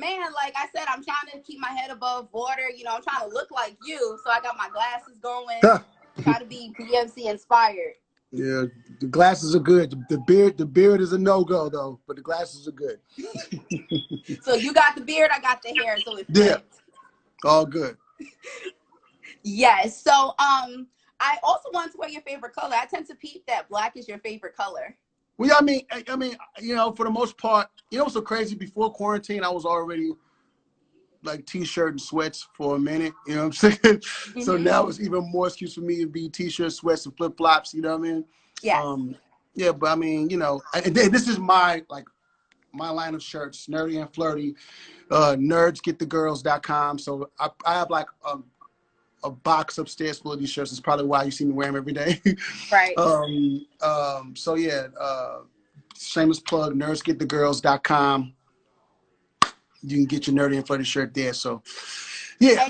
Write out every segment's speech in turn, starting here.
Man, like I said, I'm trying to keep my head above water. You know, I'm trying to look like you. So I got my glasses going. Try to be Beyonce inspired. Yeah, the glasses are good. The beard is a no-go though, but the glasses are good. So you got the beard, I got the hair, so it Yeah, fits. all good. Yes. So I also want to know your favorite color. I tend to peep that black is your favorite color. Well, yeah, I mean, you know, for the most part, you know, what's so crazy? Before quarantine, I was already like t-shirt and sweats for a minute. You know what I'm saying? So now it's even more excuse for me to be t-shirt, sweats, and flip flops. You know what I mean? Yes. Yeah, but I mean, you know, this is my line of shirts, nerdy and flirty. Nerdsgetthegirls.com. So I have like a box upstairs full of these shirts. It's probably why you see me wear them every day. Right. So yeah, shameless plug, nerdsgetthegirls.com. You can get your nerdy and flirty shirt there. So yeah.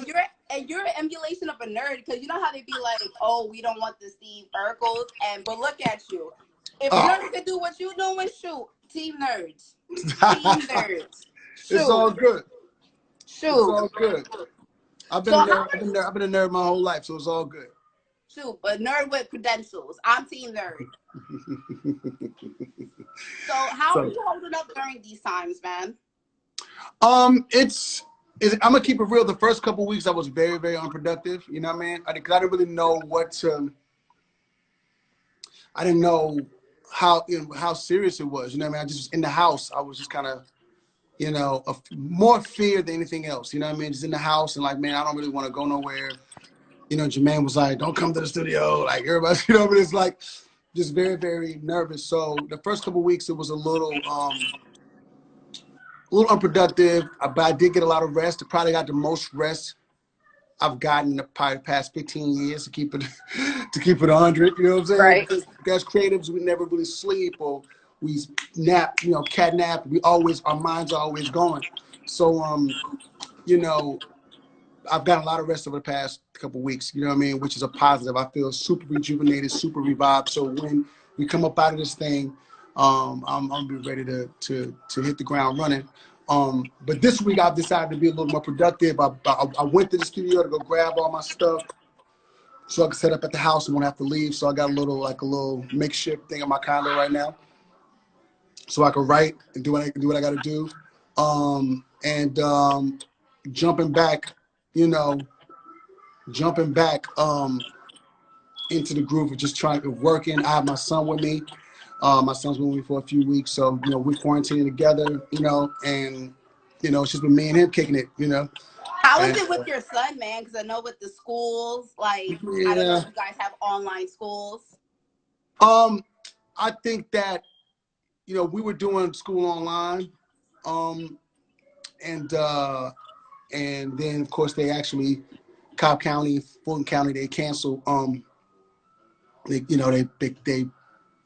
And you're an emulation of a nerd, because you know how they be like, oh, we don't want the Steve Urkels, but look at you. If nerds could do what you doing, shoot, team nerds. Team nerds. Shoot. It's all good. Shoot. It's all good. I've been a nerd my whole life, so it's all good. Shoot, but nerd with credentials. I'm team nerd. So how are you holding up during these times, man? I'm gonna keep it real. The first couple of weeks I was very, very unproductive. You know what I mean? Because I didn't really know I didn't know how serious it was. You know what I mean? I just was in the house. I was just kind of, you know, more fear than anything else. You know what I mean? Just in the house and like, man, I don't really want to go nowhere. You know, Jermaine was like, don't come to the studio. Like everybody, you know, but it's like just very, very nervous. So the first couple of weeks it was a little unproductive, but I did get a lot of rest. I probably got the most rest I've gotten in the past 15 years to keep it 100. You know what I'm saying? Right. Because as creatives, we never really sleep or we nap. You know, cat nap. Our minds are always going. So you know, I've gotten a lot of rest over the past couple of weeks. You know what I mean? Which is a positive. I feel super rejuvenated, super revived. So when we come up out of this thing, I'm gonna be ready to hit the ground running. But this week I've decided to be a little more productive. I went to the studio to go grab all my stuff so I can set up at the house and won't have to leave. So I got a little makeshift thing in my condo right now, so I can write and do what I got to do. Jumping back, you know, into the groove of just trying to working. I have my son with me. My son's been with me for a few weeks, so you know we're quarantining together. You know, and you know it's just been me and him kicking it. You know. How is it with your son, man? Because I know with the schools, like I don't know if you guys have online schools. I think that you know we were doing school online, and then of course they actually Cobb County, Fulton County, they canceled. They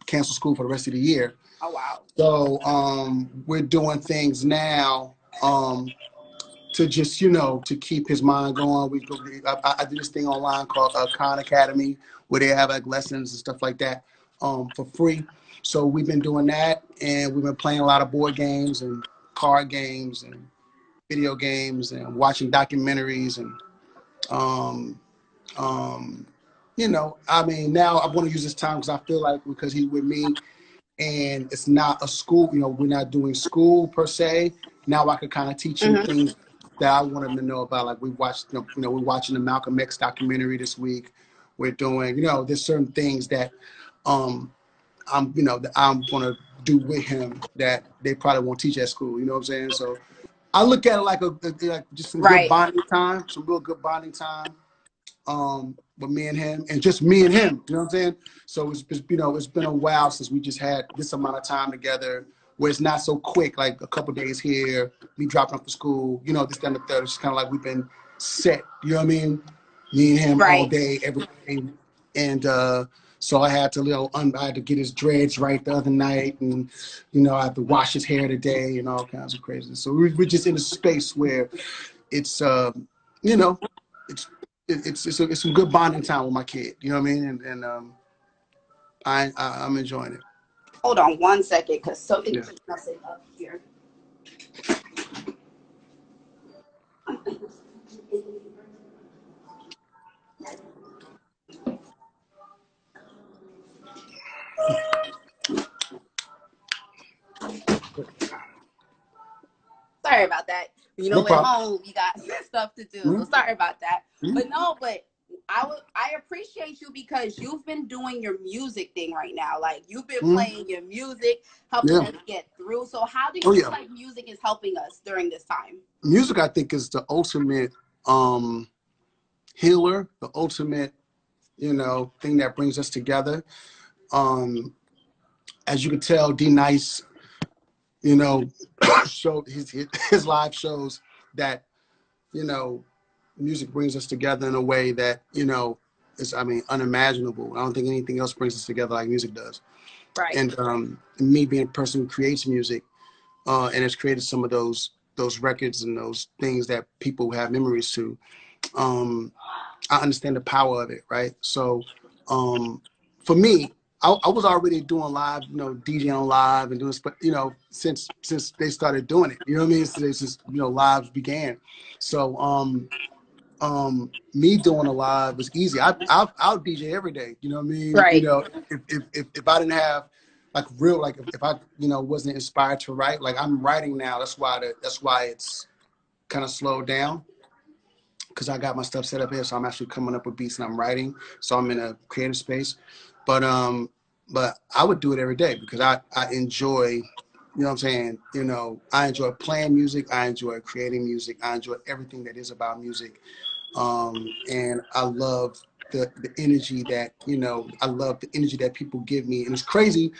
cancel school for the rest of the year. Oh wow! So we're doing things now to just to keep his mind going. I did this thing online called Khan Academy where they have like lessons and stuff like that for free. So we've been doing that, and we've been playing a lot of board games and card games and video games and watching documentaries and you know, I mean, now I want to use this time because I feel like because he's with me and it's not a school, you know, we're not doing school per se. Now I could kind of teach him things that I want him to know about. Like we're watching the Malcolm X documentary this week. We're doing, you know, there's certain things that that I'm going to do with him that they probably won't teach at school. You know what I'm saying? So I look at it like just some good bonding time, some real good bonding time. With me and him, and just me and him, you know what I'm saying? So it's been a while since we just had this amount of time together where it's not so quick, like a couple days here, me dropping off to school, you know, this, that, and the third. It's kind of like we've been set, you know what I mean? Me and him all day, every day. And so I had to, I had to get his dreads right the other night, and, you know, I had to wash his hair today and all kinds of craziness. So we're just in a space where it's, you know, it's some good bonding time with my kid. You know what I mean? And I'm enjoying it. Hold on one second, because something's messing up here. Sorry about that. You know, No at problem. home you got stuff to do. So sorry about that. But no, but I appreciate you because you've been doing your music thing right now. Like you've been playing your music, helping us get through. So how do you feel like music is helping us during this time? Music, I think, is the ultimate healer, the ultimate, you know, thing that brings us together. As you can tell, D Nice, you know, showed his live shows that, you know, music brings us together in a way that, you know, is, I mean, unimaginable. I don't think anything else brings us together like music does. Right. And me being a person who creates music and has created some of those records and those things that people have memories to, I understand the power of it, right? So for me, I was already doing live, you know, DJing live and doing, you know, since they started doing it, you know what I mean? Since you know, lives began. So me doing a live was easy. I'll DJ every day, you know what I mean? Right. You know, if I didn't have like real, like if I, you know, wasn't inspired to write, like I'm writing now. That's why it's kind of slowed down, because I got my stuff set up here. So I'm actually coming up with beats and I'm writing. So I'm in a creative space. But I would do it every day because I enjoy, you know what I'm saying? You know, I enjoy playing music. I enjoy creating music. I enjoy everything that is about music. And I love the energy that, you know, I love the energy that people give me. And it's crazy.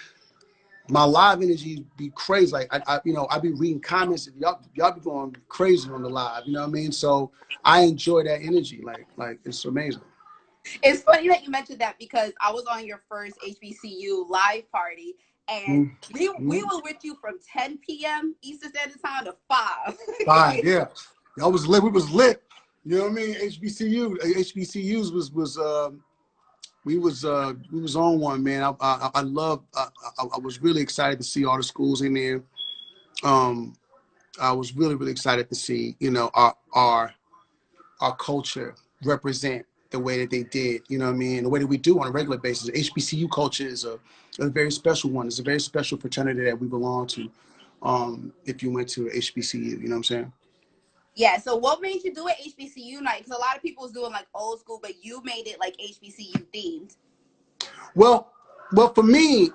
My live energy be crazy. Like I you know, I be reading comments and y'all be going crazy on the live, you know what I mean? So I enjoy that energy. Like it's amazing. It's funny that you mentioned that because I was on your first HBCU live party and we were with you from 10 p.m. Eastern Standard Time to 5. 5, yeah. Y'all was lit. We was lit. You know what I mean? HBCUs we was on one, man. I love. I was really excited to see all the schools in there. I was really excited to see, you know, our culture represent the way that they did. You know what I mean? The way that we do on a regular basis. HBCU culture is a very special one. It's a very special fraternity that we belong to. If you went to HBCU, you know what I'm saying? Yeah, so what made you do it HBCU night? Because a lot of people was doing like old school, but you made it like HBCU themed. Well, for me,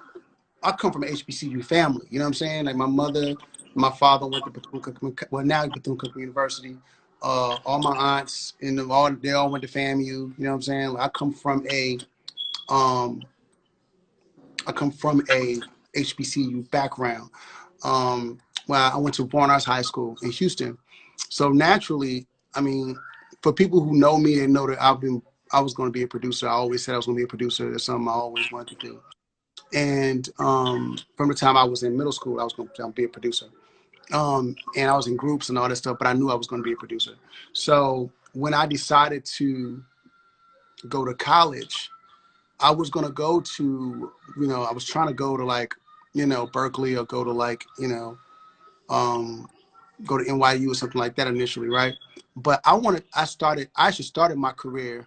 I come from an HBCU family. You know what I'm saying? Like my mother, my father went to Bethune-Cookman, well now Bethune-Cookman University. All my aunts and they all went to FAMU. You know what I'm saying? Like I come from a HBCU background. Well, I went to Barnard's High School in Houston. So naturally, I mean, for people who know me, they know that I was going to be a producer. I always said I was going to be a producer. That's something I always wanted to do. And from the time I was in middle school, I was going to be a producer. And I was in groups and all that stuff, but I knew I was going to be a producer. So when I decided to go to college, I was going to go to, you know, I was trying to go to like, you know, Berkeley or go to like, you know, go to NYU or something like that initially, right? But I actually started my career,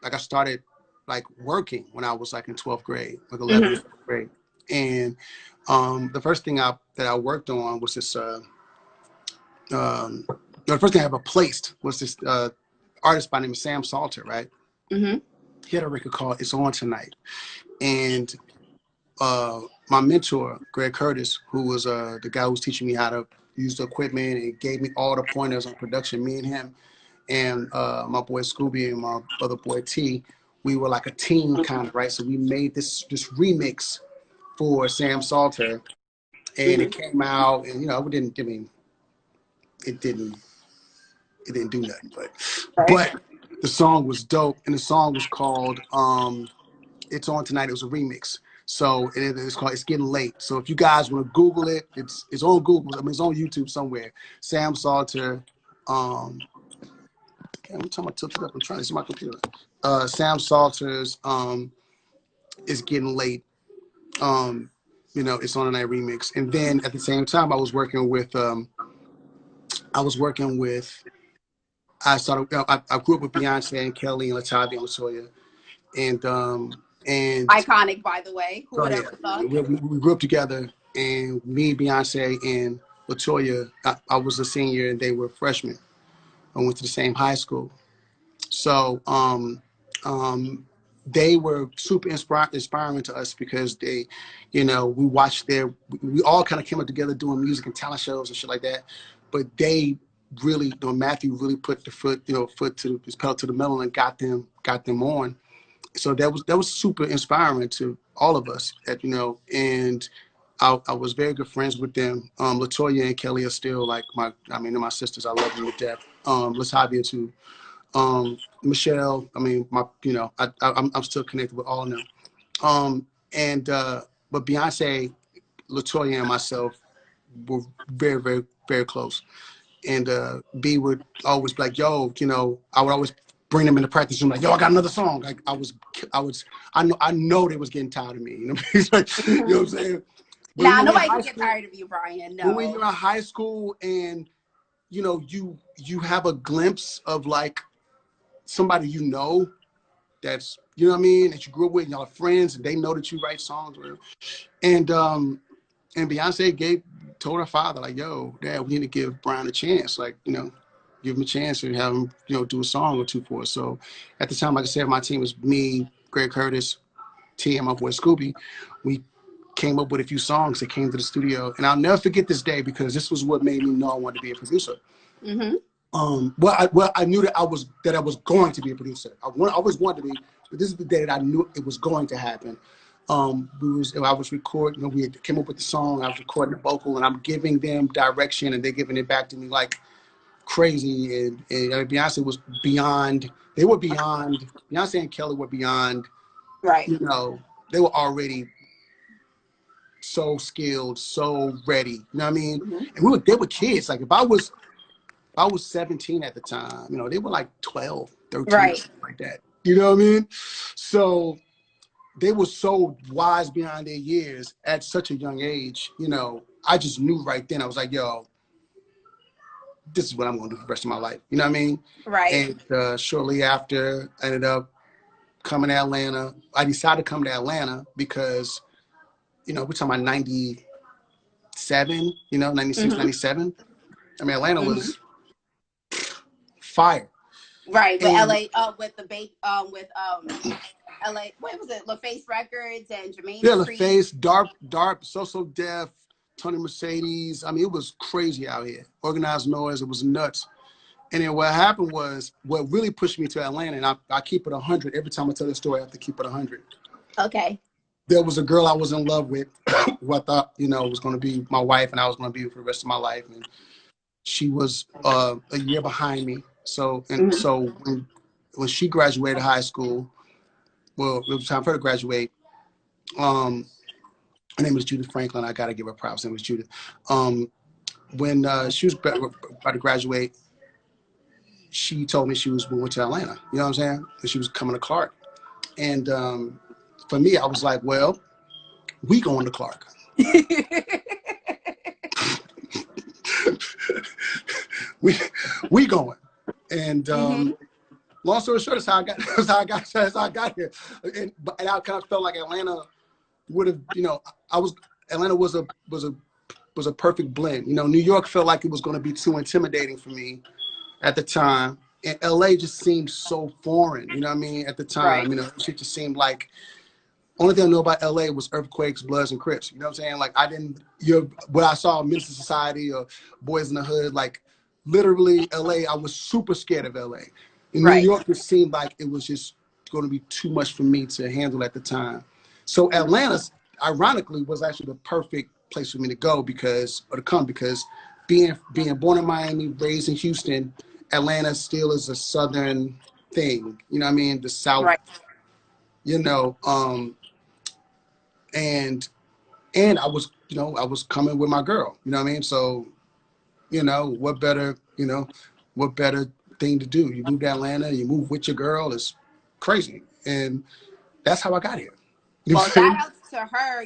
like I started like working when I was like in 12th grade, like 11th grade. And the first thing that I worked on was this, the first thing I ever placed was this artist by the name of Sam Salter, right? He had a record called It's On Tonight. And my mentor, Greg Curtis, who was the guy who was teaching me how to use the equipment and gave me all the pointers on production, me and him, and my boy Scooby and my other boy T, we were like a team kind of, right? So we made this remix for Sam Salter, and it came out, and you know, it didn't do nothing, but the song was dope, and the song was called It's On Tonight. It was a remix. So it's called It's Getting Late. So if you guys want to Google it, it's on Google. I mean, it's on YouTube somewhere. Sam Salter. Every time I tilt it up, I'm trying to see my computer. Sam Salter's It's Getting Late. You know, It's On Tonight remix. And then at the same time, I was working with. I grew up with Beyonce and Kelly and Latavia and Latoya, and Iconic, by the way. Who would ever thought? we grew up together, and me, Beyonce, and Latoya, I was a senior and they were freshmen. I went to the same high school. So they were super inspiring to us because they, we watched we all kind of came up together doing music and talent shows and shit like that. But they really, Matthew really put the foot to his pedal to the metal and got them on. So that was super inspiring to all of us, and I was very good friends with them. Latoya and Kelly are still like they're my sisters. I love them to death. Latavia too. Michelle, I'm still connected with all of them. But Beyonce, Latoya, and myself were very, very, very close. And B would always be like, yo, I would always bring them in the practice room, like, yo, I got another song. Like I know they was getting tired of me. He's like, you know what I'm saying? Nah, nobody can get tired of you, Bryan. No. When you're in high school and you have a glimpse of like somebody that's what I mean, that you grew up with, and y'all are friends, and they know that you write songs, and Beyonce told her father, like, yo, Dad, we need to give Bryan a chance, like, give him a chance and have him, do a song or two for us. So at the time, like I said, my team was me, Greg Curtis, T, and my boy Scooby. We came up with a few songs that came to the studio, and I'll never forget this day because this was what made me know I wanted to be a producer. Mm-hmm. I knew that I was going to be a producer. I always wanted to be, but this is the day that I knew it was going to happen. I was recording, we came up with the song, I was recording the vocal, and I'm giving them direction, and they're giving it back to me like crazy. And Beyonce was beyond. They were beyond. Beyonce and Kelly were beyond. Right. They were already so skilled, so ready. You know what I mean? Mm-hmm. And they were kids. Like if I was 17 at the time, they were like 12, 13, right, like that. You know what I mean? So they were so wise beyond their years at such a young age. I just knew right then. I was like, yo, this is what I'm going to do for the rest of my life. You know what I mean? Right. And shortly after, I ended up coming to Atlanta. I decided to come to Atlanta because, we're talking about 97, 96, mm-hmm. 97. I mean, Atlanta mm-hmm. was fire. Right, with LA, with the with LA, what was it? LaFace Records and Jermaine. Yeah, LaFace, Dark, So Def, Tony Mercedes. I mean, it was crazy out here. Organized noise, it was nuts. And then what happened was, what really pushed me to Atlanta, and I keep it 100. Every time I tell the story, I have to keep it 100. Okay. There was a girl I was in love with who I thought, was going to be my wife, and I was going to be with for the rest of my life. And she was a year behind me. So when she graduated high school, well, it was time for her to graduate. Her name was Judith Franklin. I got to give her props. Her name was Judith. When she was about to graduate, she told me she was moving to Atlanta. You know what I'm saying? And she was coming to Clark. And for me, I was like, well, we going to Clark. we going. And mm-hmm. long story short, that's how I got here. And I kind of felt like Atlanta would have, Atlanta was a perfect blend. New York felt like it was going to be too intimidating for me at the time, and LA just seemed so foreign. You know what I mean? At the time, right. It just seemed like only thing I know about LA was earthquakes, Bloods, and Crips. You know what I'm saying? Like what I saw in Minister Society or Boys in the Hood, like literally LA, I was super scared of LA. In New York, it seemed like it was just going to be too much for me to handle at the time. So Atlanta, ironically, was actually the perfect place for me to because being born in Miami, raised in Houston, Atlanta still is a Southern thing. You know what I mean? The South, right. And I was coming with my girl. You know what I mean? So, what better thing to do? You move to Atlanta, you move with your girl. It's crazy, and that's how I got here. Well, shout out to her,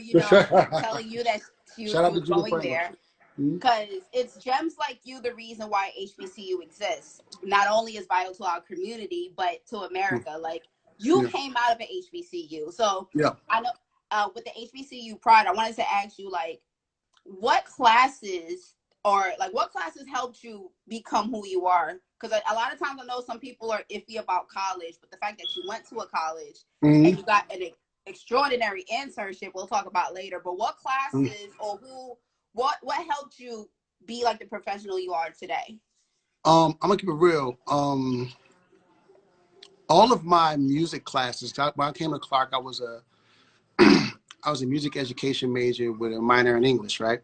telling you that she was going there. Because it's gems like you the reason why HBCU exists. Not only is vital to our community, but to America. Like, you came out of an HBCU. So, I know with the HBCU pride, I wanted to ask you, like, what classes or like what classes helped you become who you are? Because a lot of times I know some people are iffy about college, but the fact that you went to a college and you got an extraordinary internship, we'll talk about later. But what classes or what helped you be like the professional you are today? I'm gonna keep it real. All of my music classes. When I came to Clark, I was a music education major with a minor in English, right?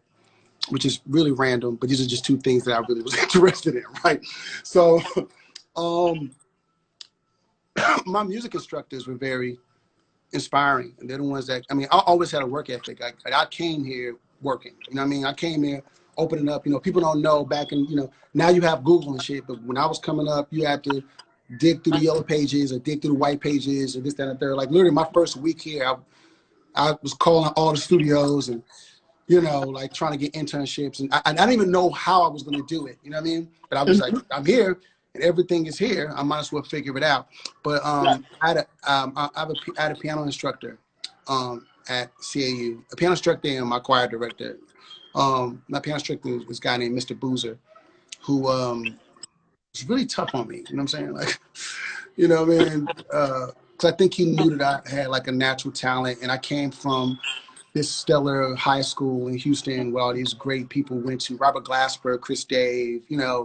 Which is really random, but these are just two things that I really was interested in, right? So, my music instructors were very inspiring, and they're the ones that, I mean, I always had a work ethic. I came here working, you know what I mean? I came here opening up, you know, people don't know back in, you know, now you have Google and shit, but when I was coming up, you had to dig through the yellow pages or dig through the white pages or this, that, and the third. Like literally my first week here, I was calling all the studios and, you know, like trying to get internships. And I didn't even know how I was going to do it. You know what I mean? But I was like, I'm here and everything is here. I might as well figure it out. But I had a piano instructor at CAU, a piano instructor and my choir director. My piano instructor was this guy named Mr. Boozer, who was really tough on me. You know what I'm saying? Like, you know what I mean? Because I think he knew that I had like a natural talent, and I came from this stellar high school in Houston where all these great people went to. Robert Glasper, Chris Dave, you know,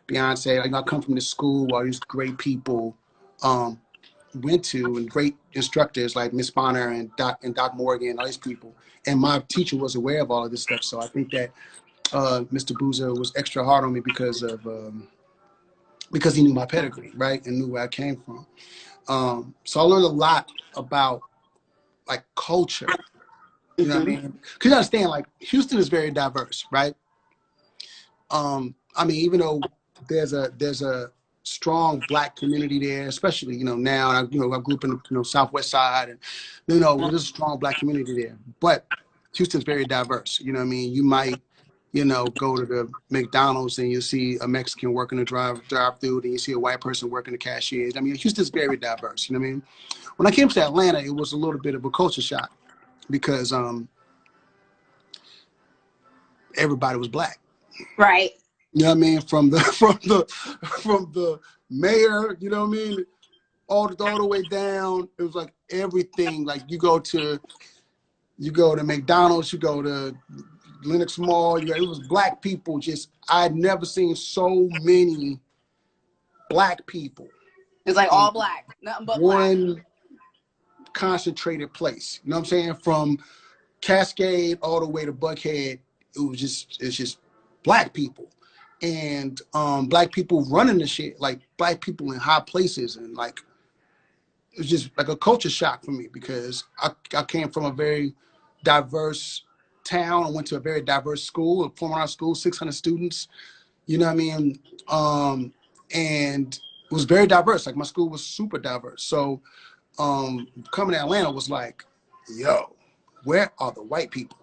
Beyonce. Like, I come from this school where all these great people went to, and great instructors like Miss Bonner and Doc Morgan, all these people. And my teacher was aware of all of this stuff. So I think that Mr. Boozer was extra hard on me because he knew my pedigree, right, and knew where I came from. So I learned a lot about like culture. You know what I mean? Because you understand, like, Houston is very diverse, right? I mean, even though there's a strong Black community there, especially, you know, now, and I grew up in the, you know, Southwest side, and, you know, there's a strong Black community there. But Houston's very diverse. You know what I mean? You might, you know, go to the McDonald's and you see a Mexican working the drive-through, and you see a white person working the cashier. I mean, Houston's very diverse. You know what I mean? When I came to Atlanta, it was a little bit of a culture shock because everybody was Black. Right. You know what I mean? From the mayor, you know what I mean? All the way down. It was like everything. Like you go to McDonald's, you go to Lenox Mall, it was Black people. Just, I'd never seen so many Black people. It's like all Black, nothing but one Black. Concentrated place. You know what I'm saying? From Cascade all the way to Buckhead, it's just Black people. And Black people running the shit, like Black people in high places, and like it was just like a culture shock for me because I came from a very diverse town. I went to a very diverse school, a performing arts school, 600 students. You know what I mean? And it was very diverse. Like my school was super diverse. So coming to Atlanta was like, yo, where are the white people?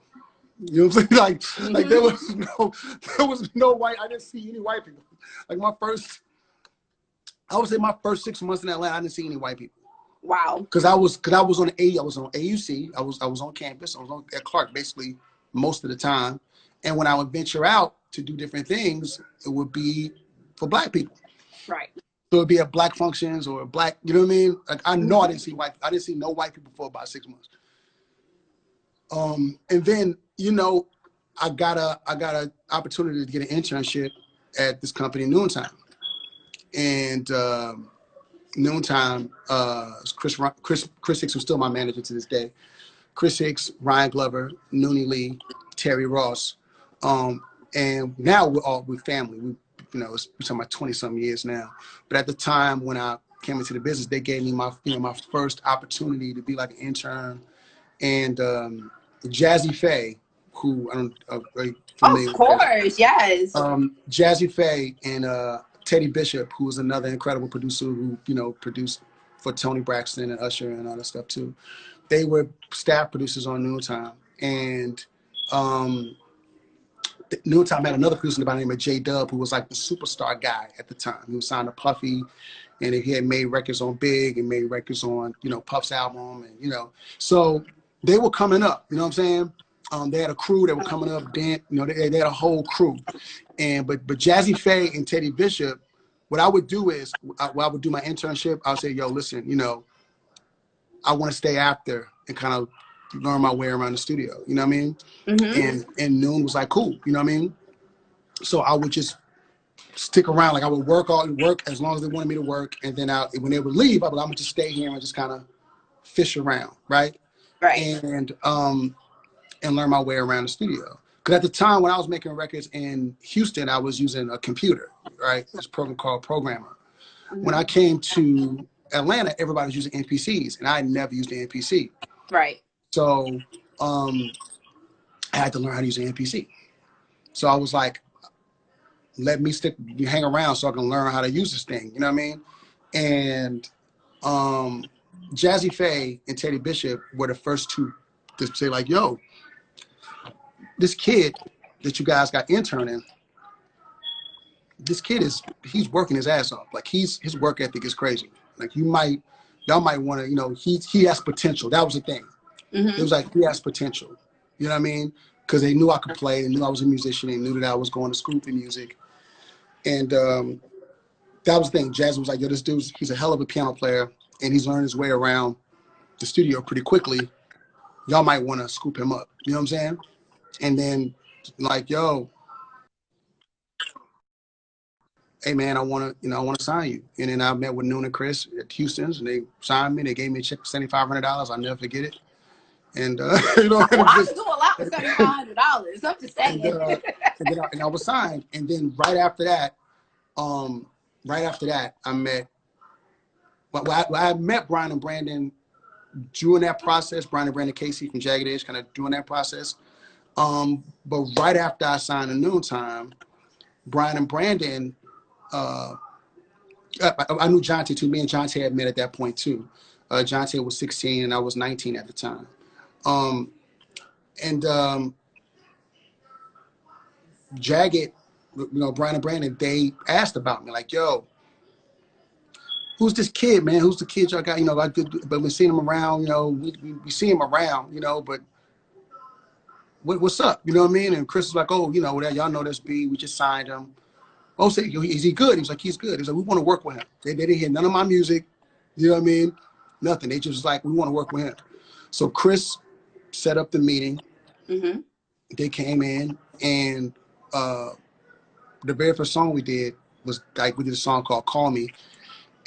You know what I'm saying? Like there was no white. I didn't see any white people. Like I would say my first 6 months in Atlanta, I didn't see any white people. Wow. Because I was on AUC. I was on campus. I was at Clark basically most of the time. And when I would venture out to do different things, it would be for Black people. Right. So it'd be at Black functions or Black, you know what I mean? Like I know I didn't see no white people for about 6 months. And then, you know, I got a opportunity to get an internship at this company, Noontime. And Noontime, Chris Hicks, who's still my manager to this day. Chris Hicks, Ryan Glover, Noonie Lee, Terry Ross. And now we're family. We're talking about 20-something years now. But at the time when I came into the business, they gave me my first opportunity to be like an intern. And Jazzy Faye, who I don't very familiar with. Of course, yes. Jazzy Faye and Teddy Bishop, who was another incredible producer who, you know, produced for Tony Braxton and Usher and all that stuff too. They were staff producers on Noontime. And Noontime had another producer by the name of J-Dub, who was like the superstar guy at the time. He was signed to Puffy, and he had made records on Big and made records on, you know, Puff's album, and, you know. So they were coming up, you know what I'm saying? They had a crew that were coming up. Then, you know, they had a whole crew. But Jazzy Faye and Teddy Bishop, what I would do is, when I would do my internship, I would say, yo, listen, you know, I want to stay after and kind of learn my way around the studio. You know what I mean? And Noon was like, cool. You know what I mean? So I would just stick around. Like I would work as long as they wanted me to work. And then when they would leave, I'm gonna just stay here and just kind of fish around, right? And learn my way around the studio. Because at the time when I was making records in Houston, I was using a computer, right? This program called Programmer. When I came to Atlanta, everybody was using NPCs, and I had never used an NPC. Right. So I had to learn how to use an NPC. So I was like, let me hang around so I can learn how to use this thing. You know what I mean? And Jazzy Faye and Teddy Bishop were the first two to say like, yo, this kid that you guys got interning, this kid he's working his ass off. Like his work ethic is crazy. Like y'all might want to, you know, he has potential. That was the thing. It was like, he has potential. You know what I mean? Because they knew I could play. They knew I was a musician. They knew that I was going to school for music. And that was the thing. Jazz was like, yo, this dude's, he's a hell of a piano player, and he's learned his way around the studio pretty quickly. Y'all might want to scoop him up. You know what I'm saying? And then like, yo, hey man, I want to sign you. And then I met with Noon and Chris at Houston's, and they signed me. They gave me a check for $7,500. I'll never forget it. And you know, well, I could do a lot for $7,500. I'm just saying. And I was signed. And then right after that, I met. Well, I met Brian and Brandon during that process. Brian and Brandon Casey from Jagged Edge, kind of doing that process. But right after I signed a Noontime, Brian and Brandon. I knew Jonte too. Me and Jonte had met at that point too. Jonte was 16 and I was 19 at the time. Jagged, you know, Brian and Brandon, they asked about me, like, yo, who's this kid, man? Who's the kid y'all got? You know, but we seen him around, you know, we see him around, you know, but what's up? You know what I mean? And Chris was like, oh, you know, y'all know this B, we just signed him. Oh, say, is he good? He was like, he's good. He's like, we want to work with him. They didn't hear none of my music, you know what I mean? Nothing. They just like, we want to work with him. So Chris set up the meeting. They came in, and the very first song we did was like, we did a song called Call Me.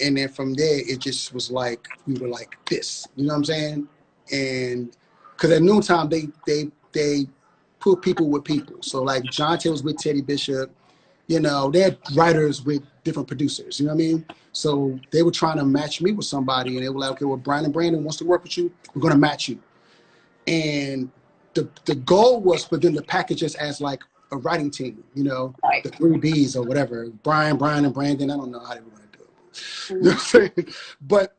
And then from there, it just was like, we were like this, you know what I'm saying? And because at Noontime, they put people with people. So like Jonte was with Teddy Bishop, you know, they had writers with different producers, you know what I mean? So they were trying to match me with somebody, and they were like, okay, well, Bryan and Brandon wants to work with you. We're going to match you. And the goal was for them to package us as like a writing team, you know, the 3 Bs or whatever. Bryan, and Brandon. I don't know how they were going to do it. You know what I'm saying? But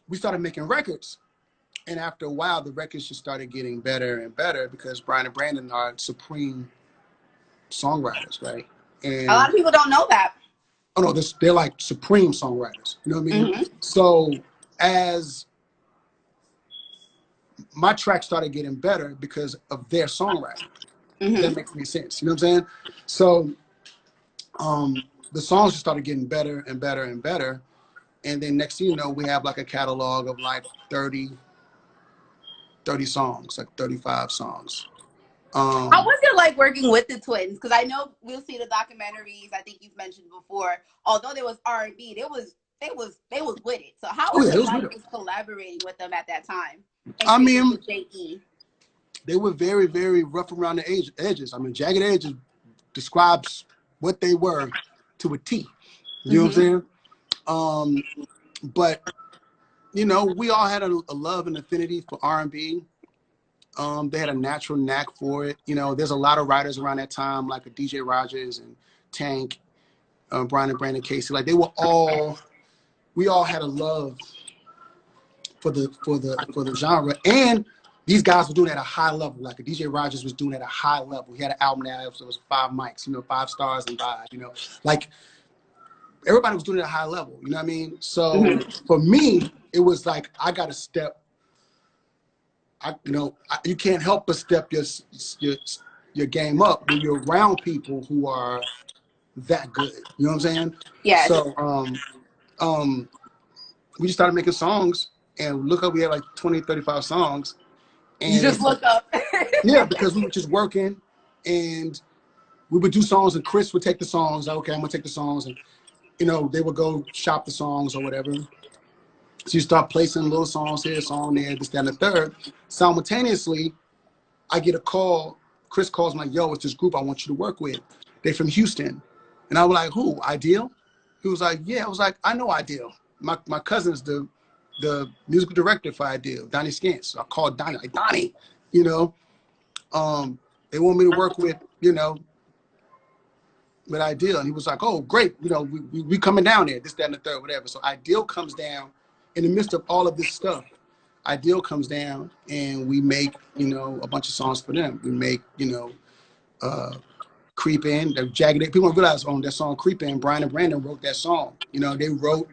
we started making records. And after a while, the records just started getting better and better because Bryan and Brandon are supreme songwriters, right? And a lot of people don't know that. Oh no, they're like supreme songwriters. You know what I mean? So as my track started getting better because of their songwriting. That makes any sense. You know what I'm saying? So the songs just started getting better and better and better. And then next thing you know, we have like a catalog of like 30 songs, like 35 songs. How was it like working with the twins? Because I know we'll see the documentaries. I think you've mentioned before. Although there was R&B, they was with it. So how was it like collaborating with them at that time? I mean, they were very, very rough around the edges. I mean, Jagged Edge describes what they were to a T. You know what I'm saying? But you know, we all had a love and affinity for R&B. They had a natural knack for it. You know, there's a lot of writers around that time, like DJ Rogers and Tank, Brian and Brandon Casey. Like we all had a love for the genre, and these guys were doing it at a high level. Like DJ Rogers was doing it at a high level. He had an album now, so it was 5 mics, you know, 5 stars and 5. You know, like everybody was doing it at a high level. You know what I mean? So for me, it was like I got to step you can't help but step your game up when you're around people who are that good. You know what I'm saying? Yes. So we just started making songs, and look up, we had like 20, 35 songs. And you just look up. Yeah, because we were just working, and we would do songs, and Chris would take the songs. Like, okay, I'm gonna take the songs, and they would go shop the songs or whatever. So you start placing little songs here, song there, this, that, and the third. Simultaneously, I get a call. Chris calls me like, yo, it's this group I want you to work with. They're from Houston. And I was like, who? Ideal? He was like, yeah. I was like, I know Ideal. My cousin's the musical director for Ideal, Donnie Skance. So I called Donnie, like, Donnie, they want me to work with Ideal. And he was like, oh, great. We coming down there, this, that, and the third, whatever. So Ideal comes down in the midst of all of this stuff. Ideal comes down, and we make, a bunch of songs for them. We make, Creep In, the Jagged Edge. People don't realize on that song Creep In, Brian and Brandon wrote that song. They wrote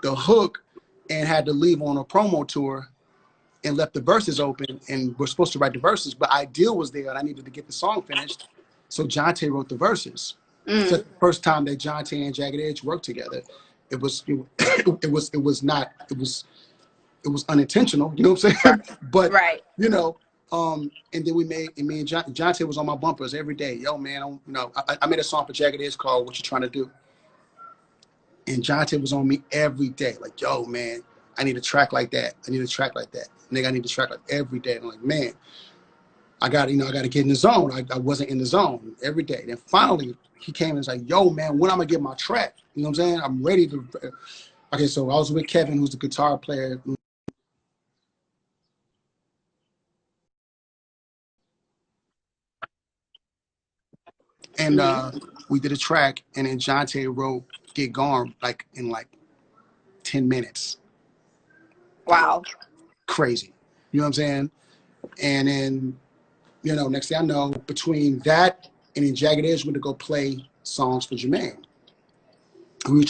the hook and had to leave on a promo tour and left the verses open, and we're supposed to write the verses, but Ideal was there, and I needed to get the song finished. So Jonte wrote the verses. So the first time that Jonte and Jagged Edge worked together, it was unintentional, you know what I'm saying? But right. And then me and Jonte was on my bumpers every day. Yo, man, I made a song for Jagged Edge called What You Trying to Do. And Jonte was on me every day, like, yo, man, I need a track like that. I need a track like that. Nigga, I need a track like every day. I'm like, man, I got to get in the zone. I wasn't in the zone every day. Then finally he came and was like, yo, man, when I'm gonna get my track? You know what I'm saying? I'm ready to. Okay, so I was with Kevin, who's the guitar player. And we did a track, and then Jonte wrote Get Gone in 10 minutes. Wow. Crazy. You know what I'm saying? And then, next thing I know, between that and then Jagged Edge went to go play songs for Jermaine. We were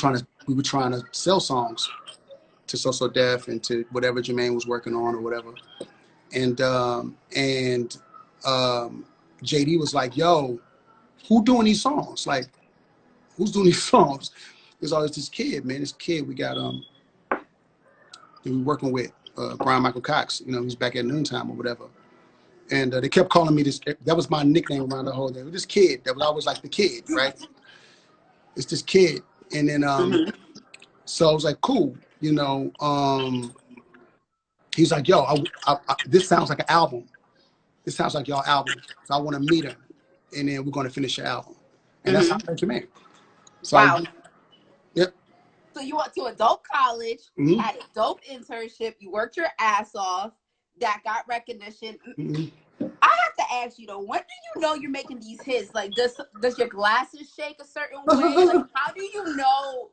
trying to sell songs to So Def and to whatever Jermaine was working on or whatever. And JD was like, yo, who doing these songs? Like, who's doing these songs? There's always this kid, man. This kid we got we were working with Bryan Michael Cox. He's back at Noontime or whatever. And they kept calling me this. That was my nickname around the whole day. This kid that was always like the kid, right? It's this kid. And then so I was like, cool. He's like, yo, this sounds like an album. This sounds like y'all album. So I want to meet him, and then we're going to finish your album. And that's how I met Jermaine. So wow. Yep. So you went to a dope college, had a dope internship, you worked your ass off, that got recognition. I have to ask you though, when do you know you're making these hits? Like, does your glasses shake a certain way? Like, how do you know?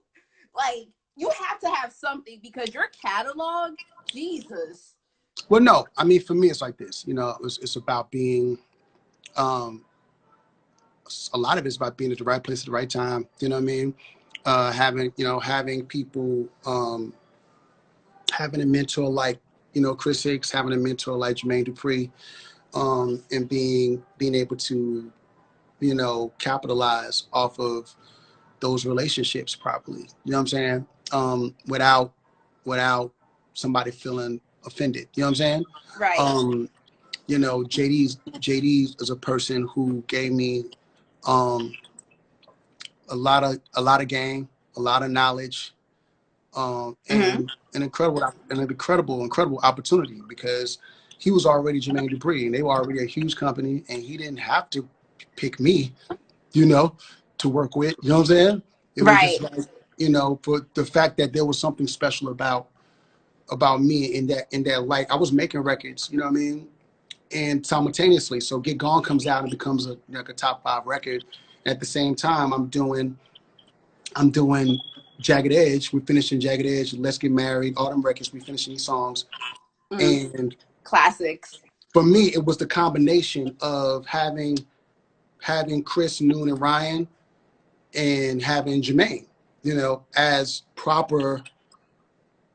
Like, you have to have something because your catalog, Jesus. Well, no, I mean, for me, it's like this. It's about being. A lot of it's about being at the right place at the right time. You know what I mean? Having people, having a mentor like, Chris Hicks, having a mentor like Jermaine Dupri, and being able to, capitalize off of those relationships properly. You know what I'm saying? Without somebody feeling offended. You know what I'm saying? Right. JD is a person who gave me a lot of game, a lot of knowledge, and an incredible opportunity because he was already Jermaine Dupri and they were already a huge company and he didn't have to pick me, to work with. You know what I'm saying? It was right. just like, for the fact that there was something special about me in that light. I was making records, you know what I mean? And simultaneously, so Get Gone comes out and becomes a top 5 record. At the same time, I'm doing Jagged Edge. We're finishing Jagged Edge. Let's Get Married. All them records. We finishing these songs. And classics. For me, it was the combination of having Chris, Noon, and Ryan, and having Jermaine. As proper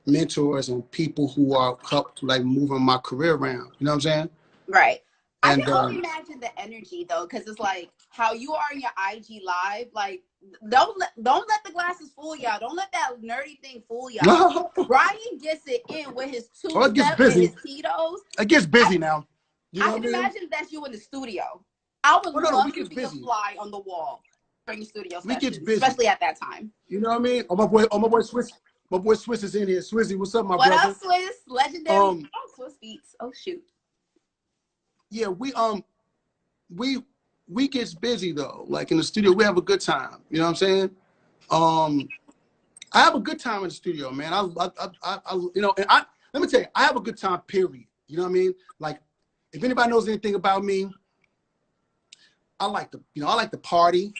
mentors and people who are helped like moving my career around. You know what I'm saying? Right. I And can only imagine the energy though, because it's like how you are in your IG live. Like, don't let the glasses fool y'all. Don't let that nerdy thing fool y'all. Bryan gets it in with his it gets two-step and busy. his Tito's. It gets busy now. You know I what can I mean? imagine that's you in the studio. I would No, love to gets be busy. a fly on the wall during studio We gets sessions, busy, especially at that time. You know what I mean? Oh my boy Swiss. My boy Swiss is in here. Swizzy, what's up, my What brother? up, Swiss? Legendary. Swiss Beats. Oh shoot. Yeah, we gets busy though. Like in the studio, we have a good time. You know what I'm saying? I have a good time in the studio, man. I you know, and let me tell you, I have a good time, period. You know what I mean? Like, if anybody knows anything about me, I like to party.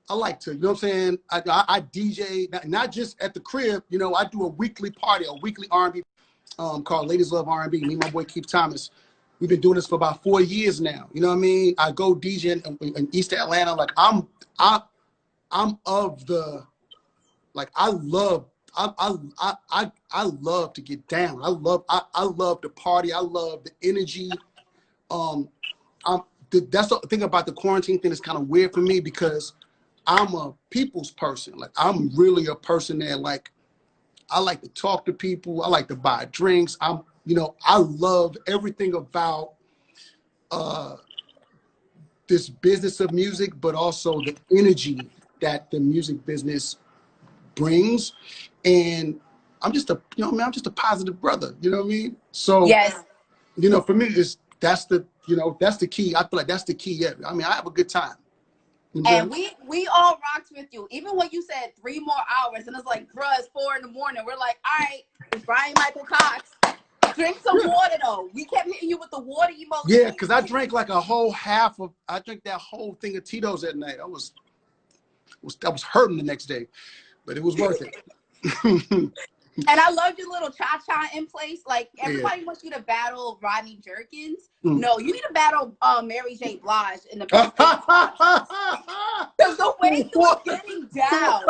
I like to, you know what I'm saying? I DJ, not just at the crib, you know, I do a weekly party, a weekly R&B called Ladies Love R&B. Me and my boy Keith Thomas. We've been doing this for about 4 years now. You know what I mean? I go DJ in East Atlanta. Like I'm of the, like I love to get down. I love the party. I love the energy. That's the thing about the quarantine thing that's kind of weird for me because I'm a people's person. Like I'm really a person that like, I like to talk to people. I like to buy drinks. I love everything about this business of music, but also the energy that the music business brings. And I'm just a positive brother. You know what I mean? So, yes, for me, that's the key. I feel like that's the key. Yeah. I mean, I have a good time. And we all rocked with you. Even when you said 3 more hours and it's like, bruh, it's 4 a.m. We're like, all right, it's Bryan Michael Cox. Drink some water though. We kept hitting you with the water emoji. Yeah, because I drank like I drank that whole thing of Tito's that night. I was hurting the next day, but it was worth it. And I love your little cha-cha in place. Like, everybody wants you to battle Rodney Jerkins. No, you need to battle Mary J. Blige in the best. Because the way you were getting down.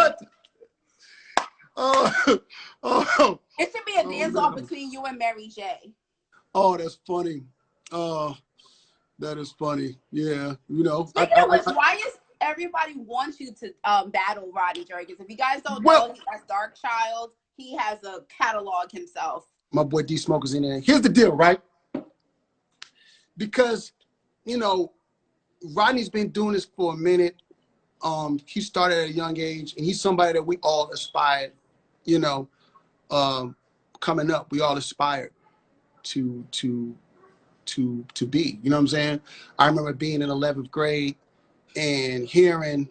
It should be a dance-off between you and Mary J. Oh, that's funny. That is funny. Yeah, Speaking of which, why is everybody wants you to battle Rodney Jerkins? If you guys don't know, he has Darkchild. He has a catalog himself. My boy D Smoker's in there. Here's the deal, right? Because, Rodney's been doing this for a minute. He started at a young age, and he's somebody that we all aspired, coming up. We all aspired to be. You know what I'm saying? I remember being in 11th grade and hearing,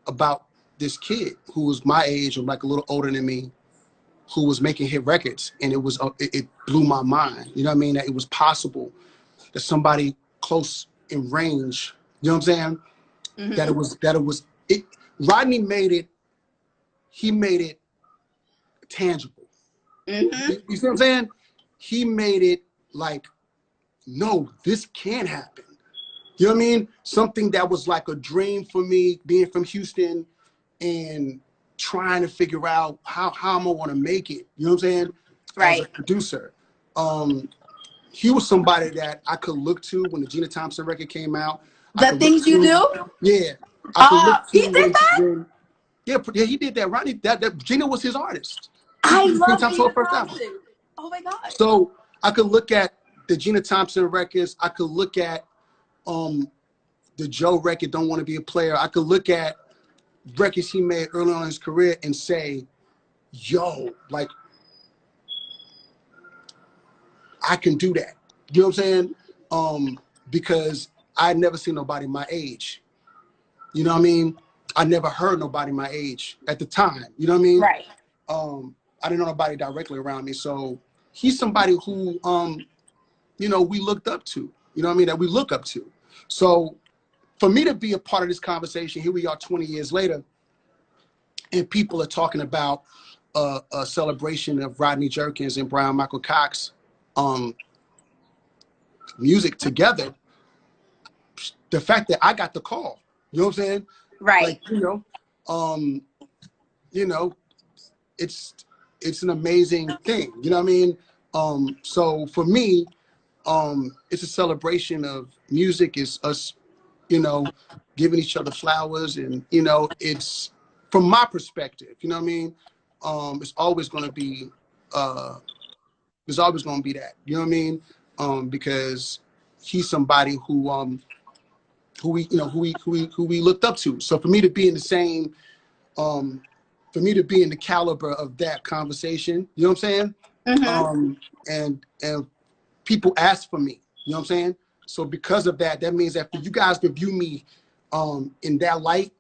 about this kid who was my age or like a little older than me, who was making hit records, and it blew my mind. You know what I mean? That it was possible that somebody close in range, you know what I'm saying? Mm-hmm. Rodney made it. He made it tangible. Mm-hmm. You see what I'm saying? He made it like, no, this can happen. You know what I mean? Something that was like a dream for me, being from Houston and trying to figure out how I'm gonna want to make it. You know what I'm saying? Right. As a producer. He was somebody that I could look to when the Gina Thompson record came out. The Things You Do? Yeah. He did that? Yeah, he did that. Rodney, that Gina was his artist. I love Gina Thompson. Oh my God. So I could look at the Gina Thompson records. I could look at the Joe record, Don't Want to Be a Player. I could look at records he made early on in his career and say, yo, like, I can do that. You know what I'm saying? Because I'd never seen nobody my age. You know what I mean? I never heard nobody my age at the time. You know what I mean? Right. I didn't know nobody directly around me. So he's somebody who, we looked up to. You know what I mean? That we look up to. So for me to be a part of this conversation, here we are 20 years later, and people are talking about a celebration of Rodney Jerkins and Bryan Michael Cox music together. The fact that I got the call, you know what I'm saying? Right. Like, it's an amazing thing. You know what I mean? So for me, it's a celebration of music. Is us, you know, giving each other flowers, and you know, it's from my perspective. You know what I mean? It's always going to be. There's always going to be that. You know what I mean? Because he's somebody who we looked up to. So for me to be in the same, for me to be in the caliber of that conversation, you know what I'm saying? And people ask for me, you know what I'm saying? So because of that, that means that for you guys to view me in that light,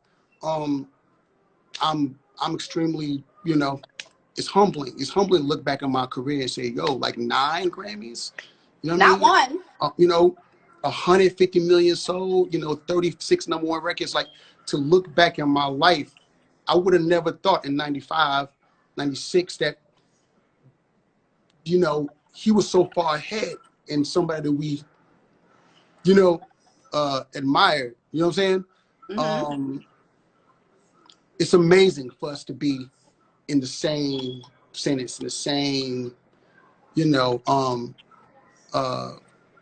I'm extremely, you know, it's humbling. It's humbling to look back on my career and say, yo, like 9 Grammys, you know what I mean? Not one. You know, 150 million sold, you know, 36 #1 records. Like, to look back in my life, I would have never thought in 95, 96 that, you know, he was so far ahead and somebody that we, you know, admired. You know what I'm saying? It's amazing for us to be in the same sentence, in the same, you know,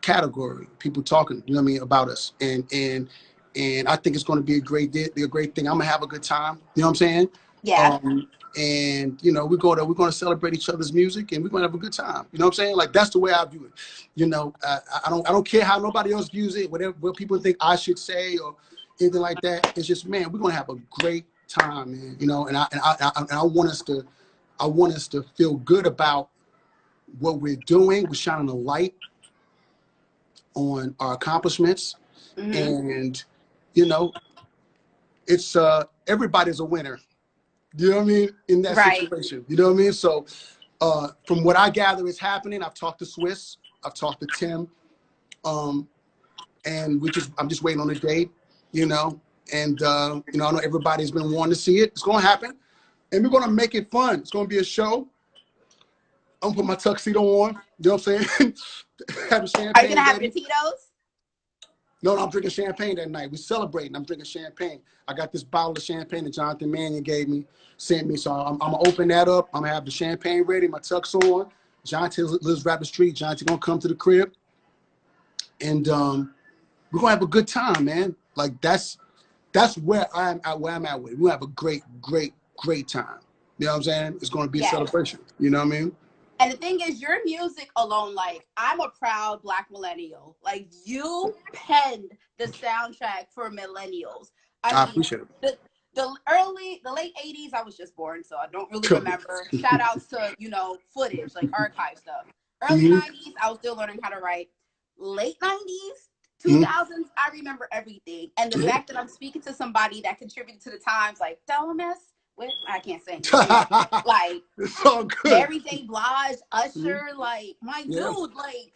category. People talking, you know what I mean, about us, and I think it's going to be a great thing. I'm gonna have a good time. You know what I'm saying? Yeah. And you know, we're gonna celebrate each other's music, and we're gonna have a good time. You know what I'm saying? Like, that's the way I view it. You know, I don't care how nobody else views it, what people think I should say or anything like that. It's just, man, we're gonna have a great time, man. You know, and I want us to feel good about what we're doing. We're shining a light on our accomplishments, and you know, it's everybody's a winner. You know what I mean? In that situation, you know what I mean? So from what I gather is happening, I've talked to Swiss, I've talked to Tim, and I'm just waiting on a date, you know, and you know, I know everybody's been wanting to see it. It's gonna happen, and we're gonna make it fun. It's gonna be a show. I'm gonna put my tuxedo on, you know what I'm saying? Have champagne. Are you gonna have your Tito's? No, I'm drinking champagne that night. We're celebrating. I'm drinking champagne. I got this bottle of champagne that Jonathan Mannion sent me. So I'm gonna open that up. I'm gonna have the champagne ready, my tux on. Jonathan lives right up the street. Jonathan gonna come to the crib, and we're gonna have a good time, man. Like, that's where I'm at with it. We'll have a great time. You know what I'm saying? It's gonna be a celebration. You know what I mean? And the thing is, your music alone, like, I'm a proud Black millennial. Like, you penned the soundtrack for millennials. I appreciate it. The late 80s, I was just born, so I don't really remember. Shout outs to, you know, footage, like archive stuff. Early 90s, I was still learning how to write. Late 90s, 2000s, I remember everything. And the fact that I'm speaking to somebody that contributed to the times, like, don't mess with, I can't say like, it's all good. Mary J. Blige, Usher, like, my dude, like,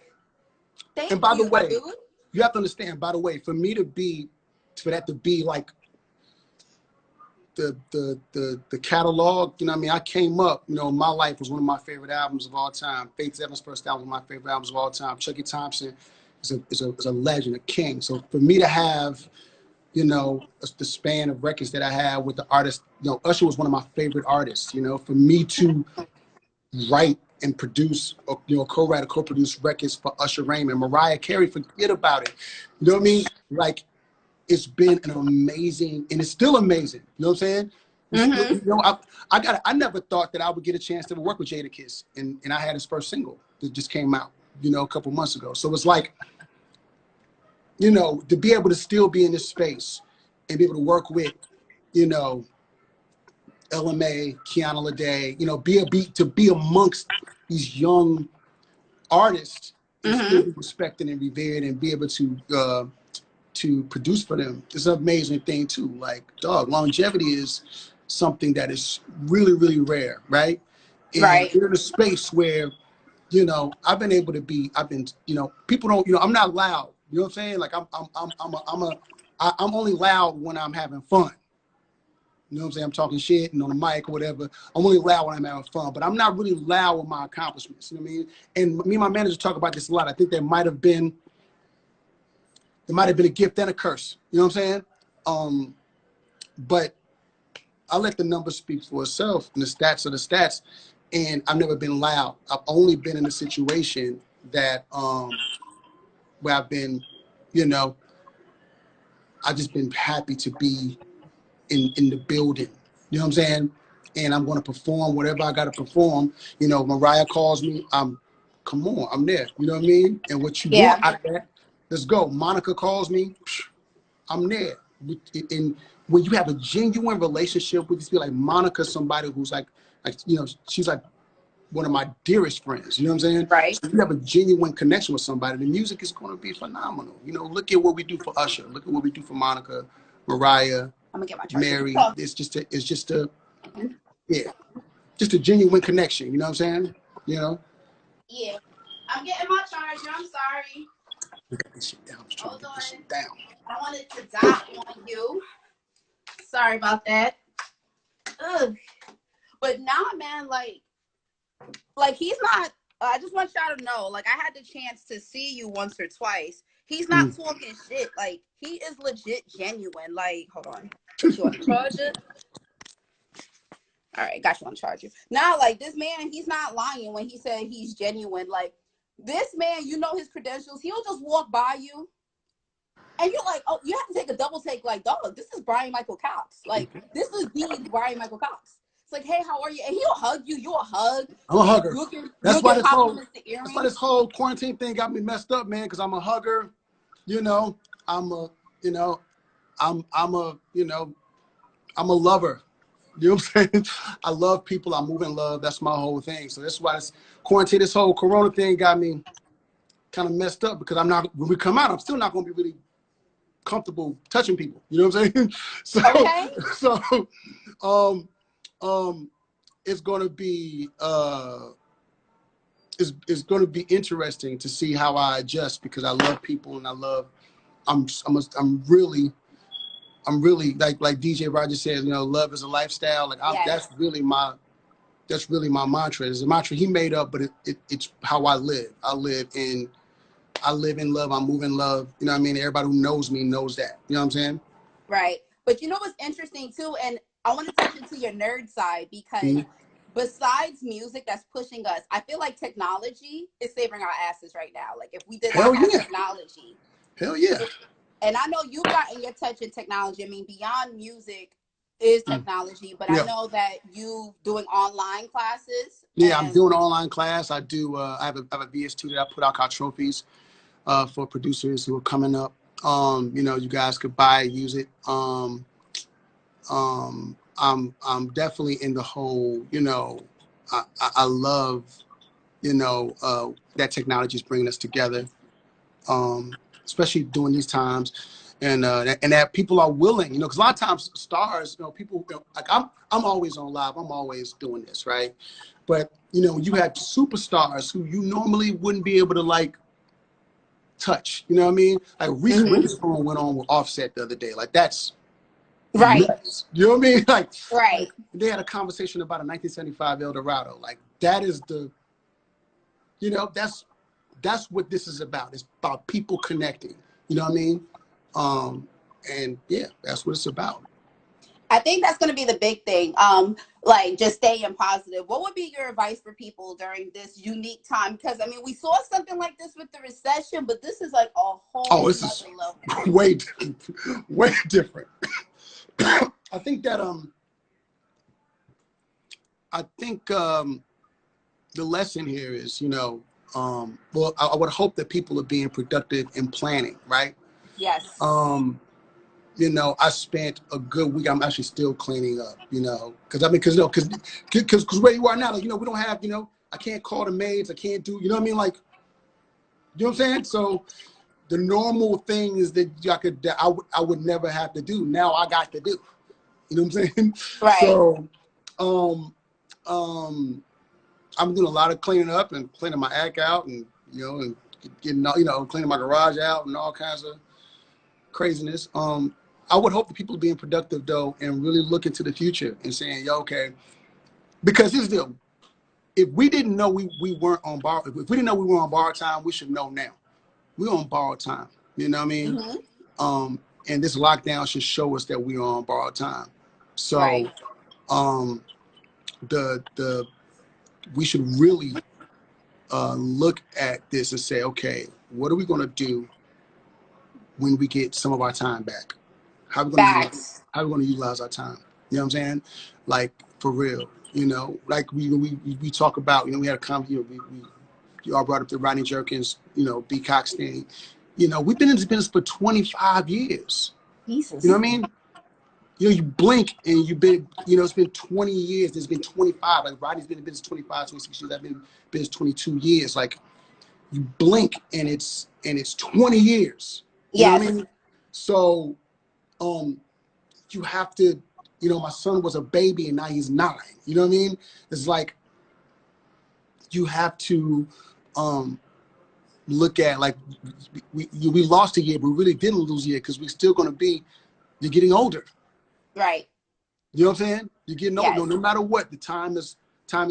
thank you. And by the way, my dude. You have to understand, by the way, for that to be like the catalog, you know what I mean? I came up, you know, My Life was one of my favorite albums of all time. Faith Evans' first album was my favorite albums of all time. Chucky Thompson is a legend, a king. So for me to have, you know, the span of records that I had with the artist, you know, Usher was one of my favorite artists. You know, for me to write and produce, or, you know, co-write or co-produce records for Usher Raymond, Mariah Carey, forget about it. You know what I mean? Like, it's been an amazing, and it's still amazing. You know what I'm saying? You know, I never thought that I would get a chance to work with Jadakiss, and I had his first single that just came out, you know, a couple months ago. So it's like, you know, to be able to still be in this space and be able to work with, you know, LMA, Kiana Lede, you know, to be amongst these young artists and still be respected and revered and be able to produce for them. It's an amazing thing too. Like, dog, longevity is something that is really, really rare, right? And you're in a space where, you know, you know, people don't, you know, I'm not loud. You know what I'm saying? Like, I'm only loud when I'm having fun. You know what I'm saying? I'm talking shit and on the mic or whatever. I'm only loud when I'm having fun, but I'm not really loud with my accomplishments. You know what I mean? And me and my manager talk about this a lot. I think there might have been a gift and a curse. You know what I'm saying? But I let the numbers speak for itself, and the stats are the stats. And I've never been loud. I've only been in a situation that where I've been, you know, I've just been happy to be in the building. You know what I'm saying? And I'm going to perform whatever I got to perform. You know, Mariah calls me, come on, I'm there. You know what I mean? And what you want out of that, let's go. Monica calls me, I'm there. And when you have a genuine relationship with these people, like Monica, somebody who's like, you know, she's like one of my dearest friends. You know what I'm saying? Right. So you have a genuine connection with somebody. The music is going to be phenomenal. You know, look at what we do for Usher. Look at what we do for Monica, Mariah, I'm gonna get my Mary. It's just a just a genuine connection. You know what I'm saying? You know? Yeah. I'm getting my charger. I'm sorry. Get this shit down. I'm trying to get this shit down. I wanted to die on you. Sorry about that. Ugh. But nah, man, like he's not. I just want y'all to know, like, I had the chance to see you once or twice. He's not talking shit. Like, he is legit genuine. Like, hold on. Put you on the charger. All right, got you on the charger. Now, like, this man, he's not lying when he said he's genuine. Like, this man, you know his credentials. He'll just walk by you. And you're like, oh, you have to take a double take. Like, dog, this is Bryan Michael Cox. Like, this is the Bryan Michael Cox. It's like, hey, how are you? And he'll hug you. You'll hug. I'm a hugger. That's why this whole quarantine thing got me messed up, man. Because I'm a hugger. You know, I'm a lover. You know what I'm saying? I love people. I move in love. That's my whole thing. So that's why this quarantine, this whole Corona thing got me kind of messed up, because when we come out, I'm still not going to be really comfortable touching people. You know what I'm saying? It's going to be it's going to be interesting to see how I adjust, because I love people, and I'm really like DJ Roger says, you know, love is a lifestyle. Like that's really my mantra. It's a mantra he made up, but it's how I live. I live in love. I move in love. You know what I mean? Everybody who knows me knows that. You know what I'm saying? Right. But you know what's interesting too, and I want to touch into your nerd side, because besides music that's pushing us, I feel like technology is saving our asses right now. Like, if we did not have technology. Hell yeah. And I know you've gotten your touch in technology. I mean, beyond music is technology, but I know that you doing online classes. Yeah, I'm doing online class. I do. I have a VS2 that I put out called Trophies for producers who are coming up. You know, you guys could buy it, use it. I'm definitely in the whole. You know, I love, you know, that technology is bringing us together. Especially during these times, and that people are willing, you know, because a lot of times stars, you know, people, you know, like I'm always on live, I'm always doing this, right? But you know, you have superstars who you normally wouldn't be able to like touch, you know what I mean? Like Reese Witherspoon went on with Offset the other day, like that's right. nuts. You know what I mean? Like, right. They had a conversation about a 1975 Eldorado, like that is the, you know, that's what this is about. It's about people connecting. You know what I mean? And yeah, that's what it's about. I think that's going to be the big thing. Like, just staying positive. What would be your advice for people during this unique time? Because I mean, we saw something like this with the recession, but this is like a whole this is way different. I think that the lesson here is, you know, well, I would hope that people are being productive in planning, right? Yes. You know, I spent a good week. I'm actually still cleaning up, you know, because where you are now, like, you know, we don't have, you know, I can't call the maids. I can't do, you know what I mean? Like, you know what I'm saying? So the normal things that I would never have to do, now I got to do. You know what I'm saying? Right. So, I'm doing a lot of cleaning up and cleaning my act out, and you know, and getting, you know, cleaning my garage out and all kinds of craziness. I would hope that people are being productive though, and really looking to the future and saying, "Yo, okay," because here's the deal: if we didn't know we weren't on borrowed, if we didn't know we were on borrowed time, we should know now. We're on borrowed time. You know what I mean? And this lockdown should show us that we are on borrowed time. So, um, we should really look at this and say, okay, what are we going to do when we get some of our time back? How are we going to utilize our time? You know what I'm saying? Like, for real, you know, like we talk about, you know, we had a conversation, you know, you all brought up the Rodney Jerkins, you know, B. Cox thing. You know, we've been in this business for 25 years. Jesus. You know what I mean? You know, you blink and you've been, you know, it's been 20 years. There's been 25. Like, Rodney's been in business 25, 26 years. I've been in business 22 years. Like, you blink and it's 20 years. You know what I mean? So, you have to, you know, my son was a baby and now he's 9. You know what I mean? It's like, you have to look at, like, we lost a year, but we really didn't lose a year because we're still going to be, you're getting older. Right. You know what I'm saying? You're getting older. No matter what, the time is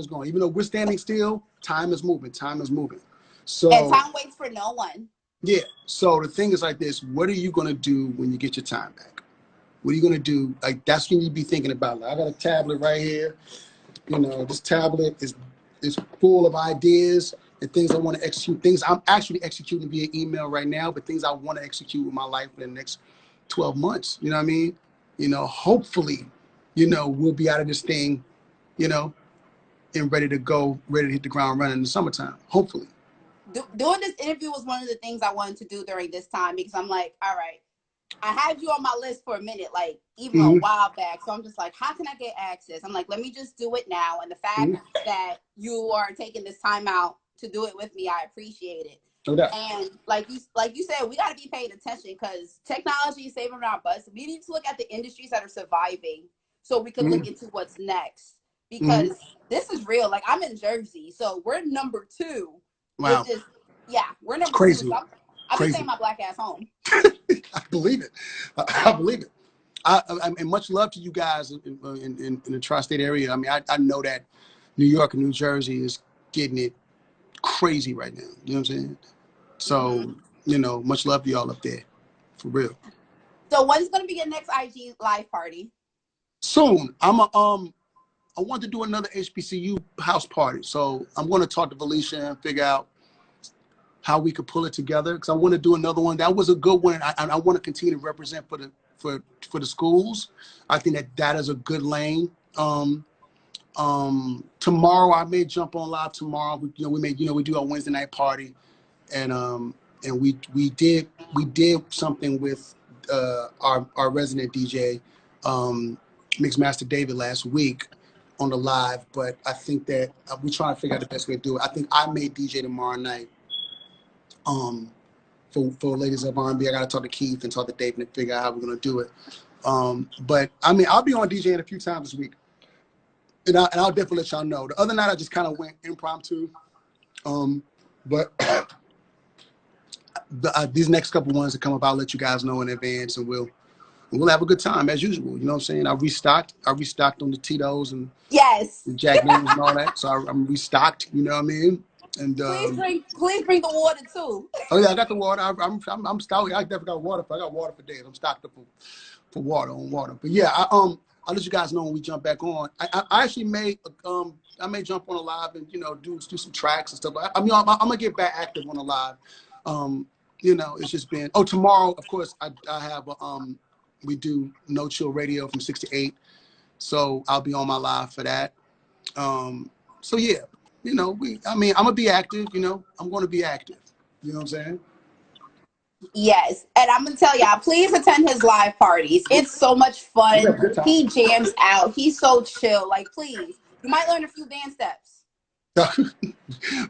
going. Even though we're standing still, time is moving. Time is moving. So, and time waits for no one. Yeah. So the thing is like this: what are you gonna do when you get your time back? What are you gonna do? Like, that's when you be thinking about. Like, I got a tablet right here. You know, this tablet is full of ideas and things I want to execute. Things I'm actually executing via email right now, but things I want to execute with my life in the next 12 months. You know what I mean? You know, hopefully, you know, we'll be out of this thing, you know, and ready to go, ready to hit the ground running in the summertime. Hopefully. Doing this interview was one of the things I wanted to do during this time, because I'm like, all right, I had you on my list for a minute, like even a while back. So I'm just like, how can I get access? I'm like, let me just do it now. And the fact that you are taking this time out to do it with me, I appreciate it. And like you said, we got to be paying attention because technology is saving our butts. We need to look at the industries that are surviving so we can look into what's next, because this is real. Like, I'm in Jersey, so we're number 2. Wow. Which is, we're number 2. Crazy. So I've been staying my black ass home. I believe it. I believe it. And much love to you guys in the tri-state area. I mean, I know that New York and New Jersey is getting it crazy right now. You know what I'm saying? So, you know, much love to y'all up there. For real. So when's going to be your next IG live party? Soon. I want to do another HBCU house party. So I'm going to talk to Felicia and figure out how we could pull it together, because I want to do another one. That was a good one. I want to continue to represent for the schools. I think that is a good lane. Tomorrow I may jump on live tomorrow. We do our Wednesday night party, and we did something with our resident DJ, Mixmaster David, last week on the live. But I think that we're trying to figure out the best way to do it. I think I may DJ tomorrow night. For ladies of R&B, I got to talk to Keith and talk to David and figure out how we're gonna do it. But I mean, I'll be on DJing a few times this week, and I'll definitely let y'all know. The other night I just kind of went impromptu, but these next couple ones that come up, I'll let you guys know in advance, and we'll have a good time as usual. You know what I'm saying? I restocked on the Tito's and the Jack Daniels and all that, so I'm restocked. You know what I mean? And please bring the water too. Oh yeah, I got the water. I'm stout. I definitely got water. I got water for days. I'm stocked up for water. But yeah, I'll let you guys know when we jump back on. I actually may jump on a live and, you know, do some tracks and stuff. I'm gonna get back active on a live. You know, it's just been. Oh, tomorrow, of course, I have we do No Chill Radio from 6 to 8, so I'll be on my live for that. So yeah. You know, I'm gonna be active. You know, I'm gonna be active. You know what I'm saying? Yes, and I'm gonna tell y'all, please attend his live parties. It's so much fun. He jams out. He's so chill. Like, please, you might learn a few dance steps.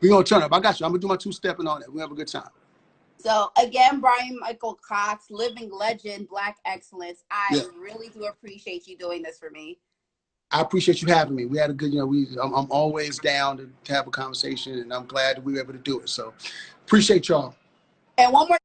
We're gonna turn up. I got you. I'm gonna do my 2-step and all that. We have a good time. So again, Bryan Michael Cox, living legend, Black excellence. I really do appreciate you doing this for me. I appreciate you having me. We had a good, you know, I'm always down to have a conversation, and I'm glad that we were able to do it. So appreciate y'all. And one more